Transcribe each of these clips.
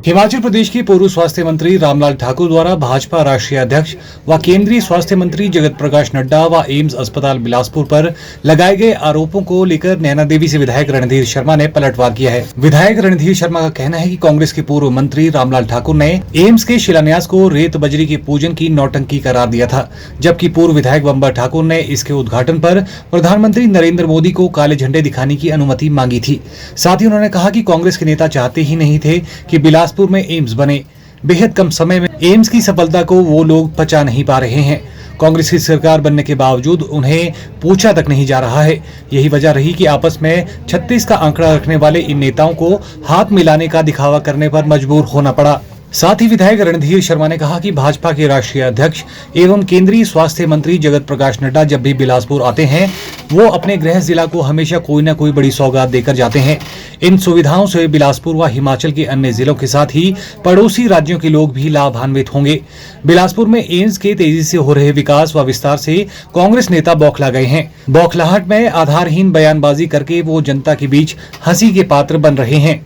हिमाचल प्रदेश के पूर्व स्वास्थ्य मंत्री रामलाल ठाकुर द्वारा भाजपा राष्ट्रीय अध्यक्ष व केंद्रीय स्वास्थ्य मंत्री जगत प्रकाश नड्डा व एम्स अस्पताल बिलासपुर पर लगाए गए आरोपों को लेकर नैना देवी से विधायक रणधीर शर्मा ने पलटवार किया है। विधायक रणधीर शर्मा का कहना है कि कांग्रेस के पूर्व मंत्री रामलाल ठाकुर ने एम्स के शिलान्यास को रेत बजरी के पूजन की नौटंकी करार दिया था, जबकि पूर्व विधायक बंबर ठाकुर ने इसके उद्घाटन पर प्रधानमंत्री नरेंद्र मोदी को काले झंडे दिखाने की अनुमति मांगी थी। साथ ही उन्होंने कहा कि कांग्रेस के नेता चाहते ही नहीं थे कि बिलासपुर में एम्स बने। बेहद कम समय में एम्स की सफलता को वो लोग पचा नहीं पा रहे हैं। कांग्रेस की सरकार बनने के बावजूद उन्हें पूछा तक नहीं जा रहा है। यही वजह रही कि आपस में 36 का आंकड़ा रखने वाले इन नेताओं को हाथ मिलाने का दिखावा करने पर मजबूर होना पड़ा। साथ ही विधायक रणधीर शर्मा ने कहा कि भाजपा के राष्ट्रीय अध्यक्ष एवं केंद्रीय स्वास्थ्य मंत्री जगत प्रकाश नड्डा जब भी बिलासपुर आते हैं वो अपने गृह जिला को हमेशा कोई न कोई बड़ी सौगात देकर जाते हैं। इन सुविधाओं से बिलासपुर व हिमाचल के अन्य जिलों के साथ ही पड़ोसी राज्यों के लोग भी लाभान्वित होंगे। बिलासपुर में एम्स के तेजी से हो रहे विकास व विस्तार से कांग्रेस नेता बौखला गए हैं। बौखलाहट में आधारहीन बयानबाजी करके वो जनता के बीच हंसी के पात्र बन रहे हैं।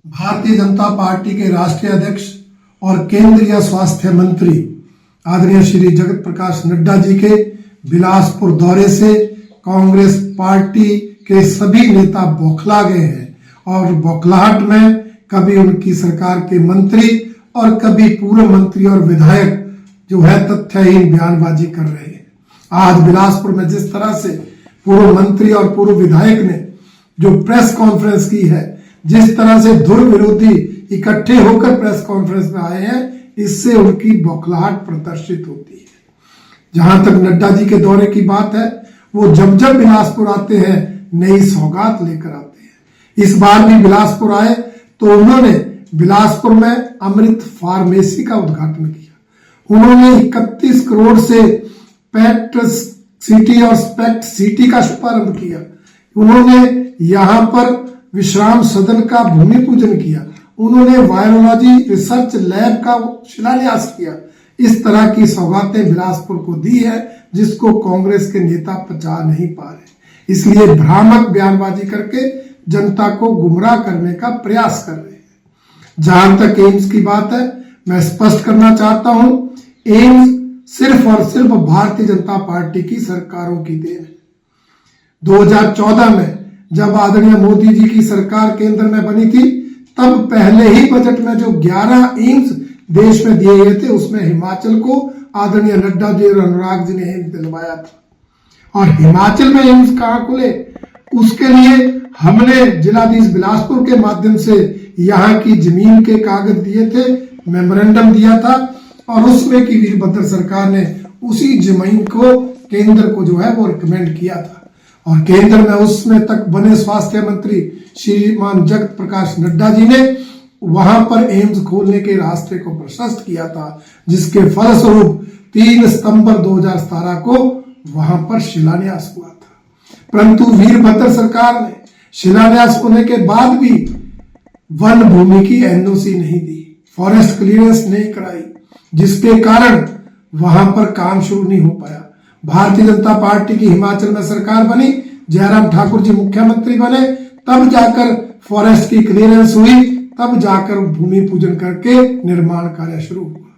भारतीय जनता पार्टी के राष्ट्रीय अध्यक्ष और केंद्रीय स्वास्थ्य मंत्री आदरणीय श्री जगत प्रकाश नड्डा जी के बिलासपुर दौरे से कांग्रेस पार्टी के सभी नेता बौखला गए हैं और बौखलाहट में कभी उनकी सरकार के मंत्री और कभी पूर्व मंत्री और विधायक जो है तथ्यहीन बयानबाजी कर रहे हैं। आज बिलासपुर में जिस तरह से पूर्व मंत्री और पूर्व विधायक ने जो प्रेस कॉन्फ्रेंस की है, जिस तरह से धुर विरोधी इकट्ठे होकर प्रेस कॉन्फ्रेंस में आए हैं, इससे उनकी बौखलाहट प्रदर्शित होती है। जहां तक नड्डा जी के दौरे की बात है, वो जब जब बिलासपुर आते हैं नई सौगात लेकर आते हैं। इस बार भी बिलासपुर आए तो उन्होंने बिलासपुर में अमृत फार्मेसी का उद्घाटन किया। उन्होंने 31 करोड़ से पैक्ट सिटी और स्पेक्ट सिटी का शुभारंभ किया। उन्होंने यहाँ पर विश्राम सदन का भूमि पूजन किया। उन्होंने वायरोलॉजी रिसर्च लैब का शिलान्यास किया। इस तरह की सौगातें बिलासपुर को दी है जिसको कांग्रेस के नेता पचा नहीं पा रहे, इसलिए भ्रामक बयानबाजी करके जनता को गुमराह करने का प्रयास कर रहे हैं। जहां तक एम्स की बात है, मैं स्पष्ट करना चाहता हूं, एम्स सिर्फ और सिर्फ भारतीय जनता पार्टी की सरकारों की देन है। 2014 में जब आदरणीय मोदी जी की सरकार केंद्र में बनी थी, तब पहले ही बजट में जो 11 एम्स देश में दिए गए थे, उसमें हिमाचल को आदरणीय नड्डा जी और अनुराग जी ने एम्स दिलवाया था। और हिमाचल में एम्स कहां खुले, उसके लिए हमने जिलाधीश बिलासपुर के माध्यम से यहाँ की जमीन के कागज दिए थे, मेमोरेंडम दिया था, और उसमें की वीरभद्र सरकार ने उसी जमीन को केंद्र को जो है वो रिकमेंड किया था। और केंद्र में उसमें तक बने स्वास्थ्य मंत्री श्रीमान जगत प्रकाश नड्डा जी ने वहां पर एम्स खोलने के रास्ते को प्रशस्त किया था, जिसके फलस्वरूप 3 सितंबर 2017 को वहां पर शिलान्यास हुआ था। परंतु वीरभद्र सरकार ने शिलान्यास होने के बाद भी वन भूमि की एनओसी नहीं दी, फॉरेस्ट क्लियरेंस नहीं कराई, जिसके कारण वहां पर काम शुरू नहीं हो पाया। भारतीय जनता पार्टी की हिमाचल में सरकार बनी, जयराम ठाकुर जी मुख्यमंत्री बने, तब जाकर फॉरेस्ट की क्लियरेंस हुई, तब जाकर भूमि पूजन करके निर्माण कार्य शुरू हुआ।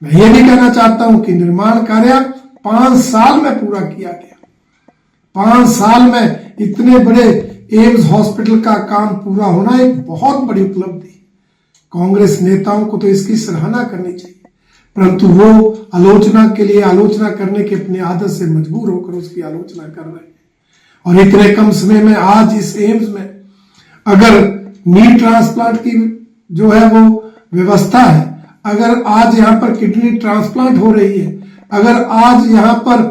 मैं ये भी कहना चाहता हूं कि निर्माण कार्य 5 साल में पूरा किया गया। 5 साल में इतने बड़े एम्स हॉस्पिटल का काम पूरा होना एक बहुत बड़ी उपलब्धि। कांग्रेस नेताओं को तो इसकी सराहना करनी चाहिए, परंतु वो आलोचना के लिए आलोचना करने के अपनी आदत से मजबूर होकर उसकी आलोचना कर रहे हैं। और इतने कम समय में आज इस एम्स में अगर नी ट्रांसप्लांट की जो है वो व्यवस्था है, अगर आज यहाँ पर किडनी ट्रांसप्लांट हो रही है, अगर आज यहाँ पर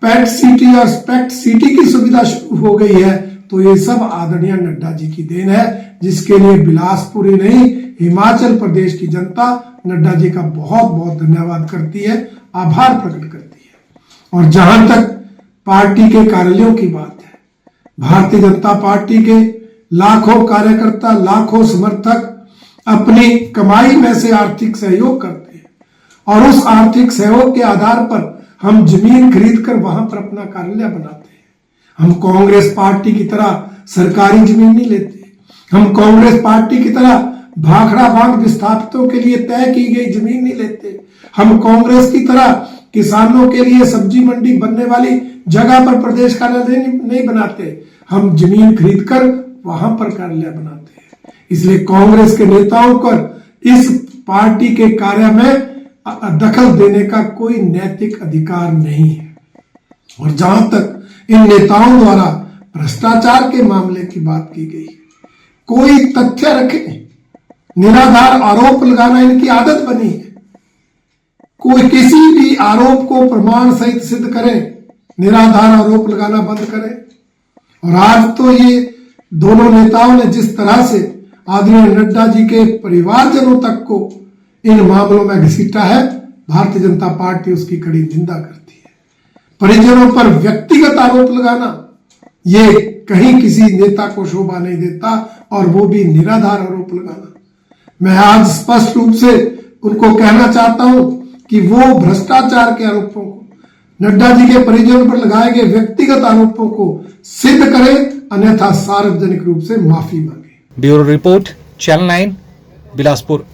पैट सिटी और स्पेक्ट सिटी की सुविधा शुरू हो गई है, तो ये सब आदरणीय नड्डा जी की देन है, जिसके लिए बिलासपुर ही नहीं हिमाचल प्रदेश की जनता नड्डा जी का बहुत बहुत धन्यवाद करती है, आभार प्रकट करती है। और जहां तक पार्टी के कार्यालयों की बात है, भारतीय जनता पार्टी के लाखों कार्यकर्ता, लाखों समर्थक अपनी कमाई में से आर्थिक सहयोग करते हैं, और उस आर्थिक सहयोग के आधार पर हम जमीन खरीद कर वहां पर अपना कार्यालय बनाते हैं। हम कांग्रेस पार्टी की तरह सरकारी जमीन नहीं लेते, हम कांग्रेस पार्टी की तरह भाखड़ा बांध विस्थापितों के लिए तय की गई जमीन नहीं लेते। हम कांग्रेस की तरह किसानों के लिए सब्जी मंडी बनने वाली जगह पर प्रदेश कार्यालय नहीं बनाते। हम जमीन खरीदकर वहां पर कार्यालय बनाते हैं। इसलिए कांग्रेस के नेताओं पर इस पार्टी के कार्य में दखल देने का कोई नैतिक अधिकार नहीं है। और जहां तक इन नेताओं द्वारा भ्रष्टाचार के मामले की बात की गई, कोई तथ्य रखें। निराधार आरोप लगाना इनकी आदत बनी है। कोई किसी भी आरोप को प्रमाण सहित सिद्ध करें, निराधार आरोप लगाना बंद करें। और आज तो ये दोनों नेताओं ने जिस तरह से आदरणीय नड्डा जी के परिवारजनों तक को इन मामलों में घसीटा है, भारतीय जनता पार्टी उसकी कड़ी निंदा करती है। परिजनों पर व्यक्तिगत आरोप लगाना ये कहीं किसी नेता को शोभा नहीं देता, और वो भी निराधार आरोप लगाना। मैं आज स्पष्ट रूप से उनको कहना चाहता हूं कि वो भ्रष्टाचार के आरोपों को, नड्डा जी के परिजनों पर लगाए गए व्यक्तिगत आरोपों को सिद्ध करें, अन्यथा सार्वजनिक रूप से माफी मांगे। Bureau report, channel 9, Bilaspur.